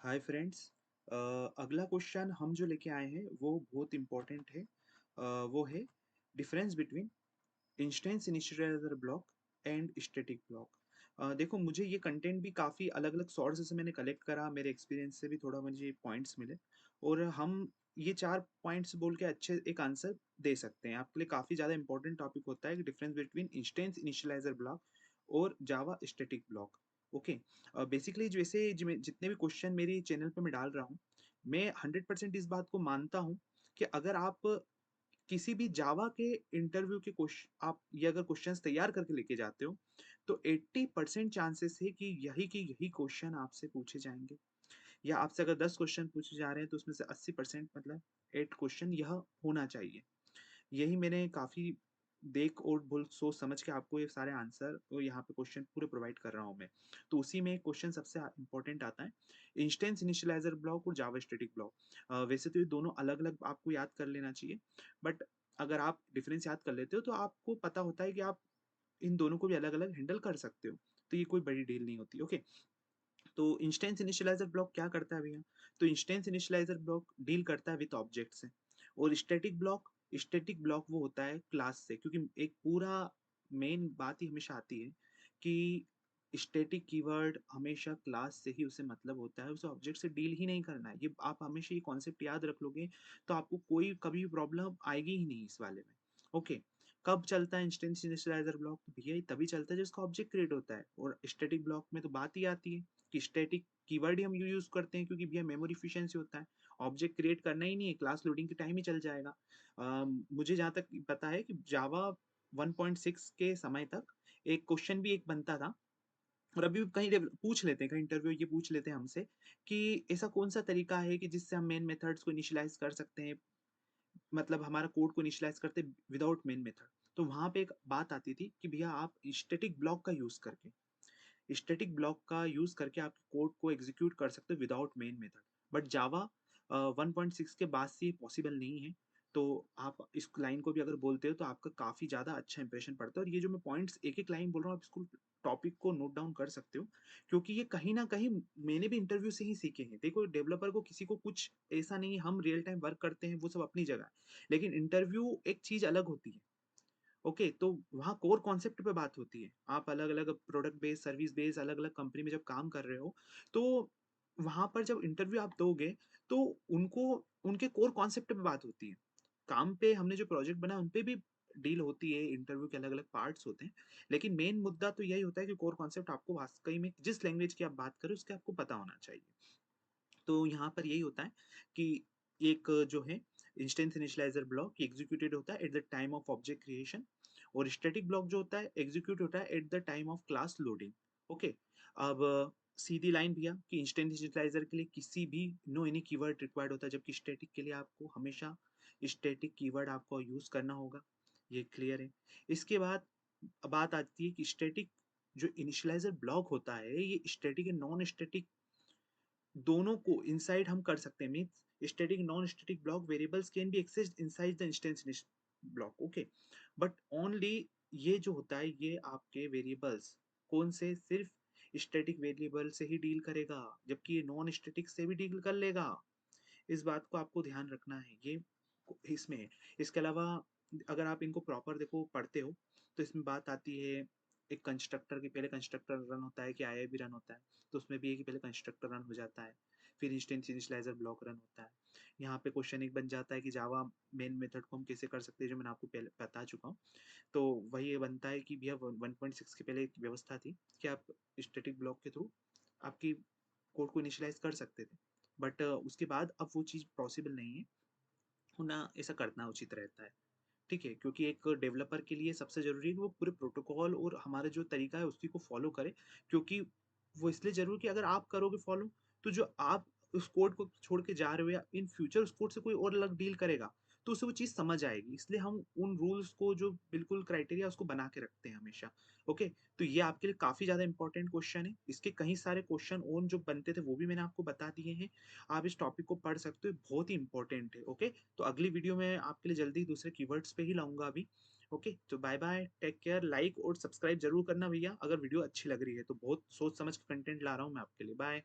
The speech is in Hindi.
Hi friends. अगला क्वेश्चन हम जो लेके आए हैं वो बहुत इम्पोर्टेंट है। वो है difference between instance initialiser block and static block. देखो, मुझे ये कंटेंट भी काफ़ी अलग अलग सोर्स से मैंने कलेक्ट करा, मेरे एक्सपीरियंस से भी थोड़ा मुझे पॉइंट्स मिले और हम ये चार पॉइंट्स बोल के अच्छे एक आंसर दे सकते हैं। आपके लिए काफ़ी ज़्यादा इंपॉर्टेंट टॉपिक होता है कि difference between instance initialiser block और जावा स्टैटिक ब्लॉक। ओके। बेसिकली जैसे जितने भी क्वेश्चन मेरी चैनल पे मैं डाल रहा हूँ, मैं 100% इस बात को मानता हूँ कि अगर आप किसी भी जावा के इंटरव्यू के क्वेश्चन आप ये अगर क्वेश्चंस तैयार करके लेके जाते हो, तो 80% चांसेस है कि यही क्वेश्चन आपसे पूछे जाएँगे। या आपसे अगर 10 क्वेश्चन पूछे जा रहे हैं, तो उसमें से 80% मतलब 8 क्वेश्चन यह होना चाहिए। यही मैंने काफ़ी देख और बोल सोच समझ के आपको ये सारे आंसर और यहाँ पे क्वेश्चन पूरे प्रोवाइड कर रहा हूँ मैं। तो उसी में एक क्वेश्चन सबसे इम्पोर्टेंट आता है, इंस्टेंस इनिशियलाइज़र ब्लॉक और जावा स्टैटिक ब्लॉक। वैसे तो ये दोनों अलग-अलग आपको याद कर लेना चाहिए, बट अगर आप डिफरेंस याद कर लेते हो, तो आपको पता होता है कि आप इन दोनों को भी अलग-अलग हैंडल कर सकते हो। तो ये कोई बड़ी डील नहीं होती, ओके। तो इंस्टेंस इनिशियलाइज़र ब्लॉक क्या करता है भैया? तो इंस्टेंस इनिशियलाइज़र ब्लॉक डील करता है विथ ऑब्जेक्ट से और स्टैटिक ब्लॉक वो होता है क्लास से, क्योंकि एक पूरा मेन बात ही हमेशा आती है कि स्टैटिक कीवर्ड हमेशा क्लास से ही उसे मतलब होता है, उसे ऑब्जेक्ट से डील ही नहीं करना है। ये आप हमेशा ये कॉन्सेप्ट याद रख लोगे, तो आपको कोई कभी प्रॉब्लम आएगी ही नहीं इस वाले में। ओके। कब चलता है इंस्टेंस इनिशियलाइज़र ब्लॉक? तो भैया ये तभी चलता है जब इसका ऑब्जेक्ट क्रिएट होता है, और स्टैटिक ब्लॉक में तो बात ही आती है कि स्टैटिक कीवर्ड ही हम यूज़ करते हैं, क्योंकि भैया मेमोरी एफिशिएंसी होता है। ऑब्जेक्ट क्रिएट करना ही नहीं है, क्लास लोडिंग के टाइम ही चल जाएगा। मुझे जहाँ तक पता है कि जावा 1.6 के समय तक एक क्वेश्चन भी एक बनता था, और अभी भी कहीं पूछ लेते हैं, कहीं इंटरव्यू ये पूछ लेते हैं हमसे कि ऐसा कौन-सा तरीका है कि जिससे हम मेन मेथड्स को इनिशियलाइज़ कर सकते हैं, मतलब हमारा कोड को इनिशियलाइज़ करते विदाउट मेन मेथड। तो वहाँ पे एक बात आती थी कि भैया आप स्टैटिक ब्लॉक का यूज़ करके आप कोड को एग्ज़ीक्यूट कर सकते हो without main method. But Java 1.6 के बाद से ये पॉसिबल नहीं है। तो आप इस लाइन को भी अगर बोलते हो, तो आपका काफ़ी ज़्यादा अच्छा इंप्रेशन पड़ता है, और ये जो मैं पॉइंट्स एक-एक लाइन बोल रहा हूँ, आप इसको टॉपिक को नोट डाउन कर सकते हो, क्योंकि ये कहीं न कहीं मैंने भी इंटरव्यू से ही सीखे हैं। देखो, डेवलपर को किसी को कुछ ऐसा नहीं है, हम रियल टाइम वर्क करते हैं, वो सब अपनी जगह है। लेकिन इंटरव्यू एक चीज़ अलग होती है। ओके, तो वहाँ कोर कॉन्सेप्ट पे बात होती है। आप अलग-अलग प्रोडक्ट बेस्ड, सर्विस बेस्ड अलग-अलग कंपनी में जब काम कर रहे हो, तो वहाँ पर जब इंटरव्यू आप दोगे, तो उनको उनके कोर कॉन्सेप्ट पे बात होती है। काम पे हमने जो प्रोजेक्ट बनाया, उन पे भी डील होती है, इंटरव्यू के अलग-अलग पार्ट्स होते हैं। लेकिन मेन मुद्दा तो यही होता है कि कोर कॉन्सेप्ट आपको वाक़ई में जिस लैंग्वेज की आप बात कर रहे हो, उसके आपको पता होना चाहिए। तो यहाँ पर यही होता है कि एक जो है इंस्टेंस इनिशियलाइज़र ब्लॉक एग्ज़ीक्यूटेड होता है at the time of object creation, और स्टैटिक ब्लॉक जो होता है एग्ज़ीक्यूट होता है at the time of class loading. Okay. अब सीधी लाइन भैया कि इंस्टेंस इनिशियलाइज़र के लिए किसी भी नो एनी कीवर्ड रिक्वायर्ड होता है, जबकि स्टैटिक के लिए आपको हमेशा स्टैटिक कीवर्ड आपको यूज़ करना होगा। ये क्लियर है। इसके बाद बात आती है कि स्टैटिक जो इनिशियलाइज़र ब्लॉक होता है, ये स्टैटिक एंड नॉन स्टैटिक दोनों को इनसाइड हम कर सकते हैं। Means static non static block variables can be accessed inside the instance block. Okay. But only ये जो होता है, ये आपके वेरिएबल्स कौन से सिर्फ स्टैटिक वेरिएबल से ही डील करेगा, जबकि ये नॉन स्टैटिक से भी डील कर लेगा। इस बात को आपको ध्यान रखना है, ये इसमें है। इसके अलावा अगर आप इनको प्रॉपर देखो पढ़ते हो, तो इसमें बात आती है, एक कंस्ट्रक्टर के पहले कंस्ट्रक्टर रन होता है कि आईआईबी रन होता है, तो उसमें भी है कि पहले कंस्ट्रक्टर रन हो जाता है, फिर इंस्टेंस इनिशियलाइज़र ब्लॉक रन होता है। यहाँ पे क्वेश्चन एक बन जाता है कि जावा मेन मेथड को हम कैसे कर सकते हैं, जो मैंने आपको पहले बता चुका हूँ। तो वही ये बनता है कि भैया 1.6 के पहले एक व्यवस्था थी कि आप स्टैटिक ब्लॉक के थ्रू आपकी कोड को इनिशियलाइज़ कर सकते थे। बट उसके बाद अब वो चीज़ पॉसिबल नहीं है, होना ऐसा करना उचित रहता है। ठीक है? क्योंकि एक डेवलपर के लिए सबसे ज़रूरी है कि वो पूरे प्रोटोकॉल और हमारा जो तरीका है उसी को फ़ॉलो करे, क्योंकि वो इसलिए ज़रूरी कि अगर आप करोगे फ़ॉलो, तो जो आप उस कोड को छोड़ के जा रहे हो या इन फ्यूचर उस कोड से कोई और अलग डील करेगा, तो उसे वो चीज़ समझ आएगी। इसलिए हम उन रूल्स को जो बिल्कुल क्राइटेरिया उसको बना के रखते हैं हमेशा। ओके? तो ये आपके लिए काफ़ी ज़्यादा इम्पोर्टेंट क्वेश्चन है। इसके कई सारे क्वेश्चन और जो बनते थे वो भी मैंने आपको बता दिए हैं। आप इस टॉपिक को पढ़ सकते हो, बहुत ही इम्पोर्टेंट है। ओके? तो अगली वीडियो में आपके लिए जल्दी दूसरे कीवर्ड्स पे ही लाऊँगा अभी। ओके? तो बाय-बाय, टेक केयर, लाइक और सब्सक्राइब ज़रूर करना भैया, अगर वीडियो अच्छी लग रही है तो। बहुत सोच समझ के कंटेंट ला रहा हूँ मैं आपके लिए। बाय।